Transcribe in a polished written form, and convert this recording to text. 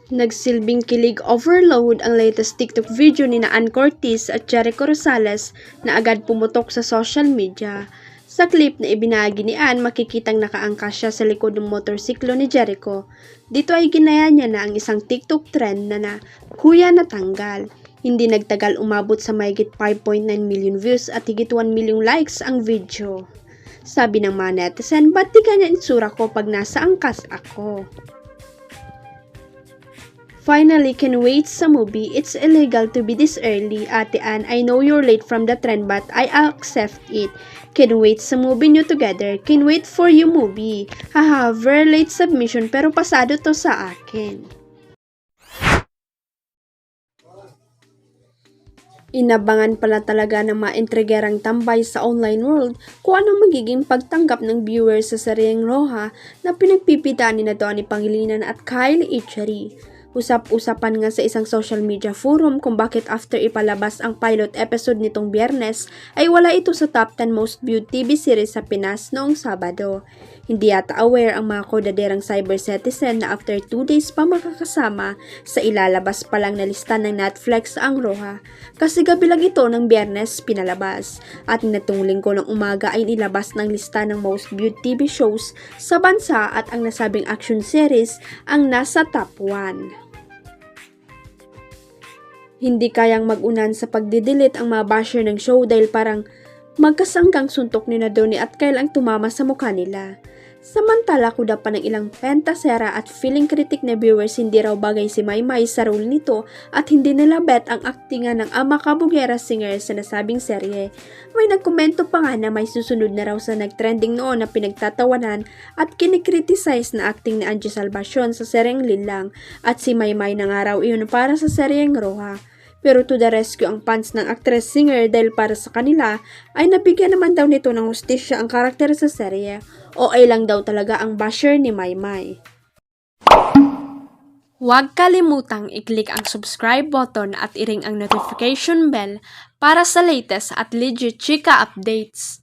Nagsilbing kilig overload ang latest TikTok video ni Ann Curtis at Jericho Rosales na agad pumutok sa social media. Sa clip na ibinahagi ni Ann, makikitang nakaangkas siya sa likod ng motorsiklo ni Jericho. Dito ay ginaya niya na ang isang TikTok trend na kuya natanggal. Hindi nagtagal umabot sa mahigit 5.9 million views at higit 1 million likes ang video. Sabi ng mga netizen, ba't di kanya itsura ko pag nasa angkas ako? Finally, can wait sa movie. It's illegal to be this early. Ate Ann, I know you're late from the trend but I accept it. Can wait sa movie nyo together. Can wait for you movie. Haha, very late submission pero pasado to sa akin. Inabangan pala talaga ng mga entregerang tambay sa online world kung anong magiging pagtanggap ng viewers sa seryeng Roja na pinagpipidaan ni Donnie Pangilinan at Kyle Echary. Usap-usapan nga sa isang social media forum kung bakit after ipalabas ang pilot episode nitong Biyernes ay wala ito sa top 10 most viewed TV series sa Pinas noong Sabado. Hindi yata aware ang mga kodaderang cyber citizen na after 2 days pa makakasama sa ilalabas pa lang na lista ng Netflix ang Roja. Kasi gabi lang ito ng Biyernes pinalabas at natong linggo ng umaga ay nilabas ng lista ng most viewed TV shows sa bansa at ang nasabing action series ang nasa top 1. Hindi kayang mag-unan sa pagdidelete ang mga basher ng show dahil parang magkasanggang suntok ni Donnie at Kyle ang tumama sa mukha nila. Samantala kuda pa ng ilang pentasera at feeling critic na viewers hindi raw bagay si Maymay sa role nito at hindi nila bet ang aktingan ng ama kabugera singer sa nasabing serye. May nagkomento pa nga na may susunod na raw sa nagtrending noon na pinagtatawanan at kinikriticize na acting ni Angie Salvacion sa seryeng Linlang at si Maymay na nga raw iyon para sa seryeng Roja. Pero to the rescue ang fans ng actress-singer dahil para sa kanila ay nabigyan naman daw nito ng hustisya ang karakter sa serye o ay lang daw talaga ang basher ni Maymay. Huwag kalimutang i-click ang subscribe button at i-ring ang notification bell para sa latest at legit chika updates.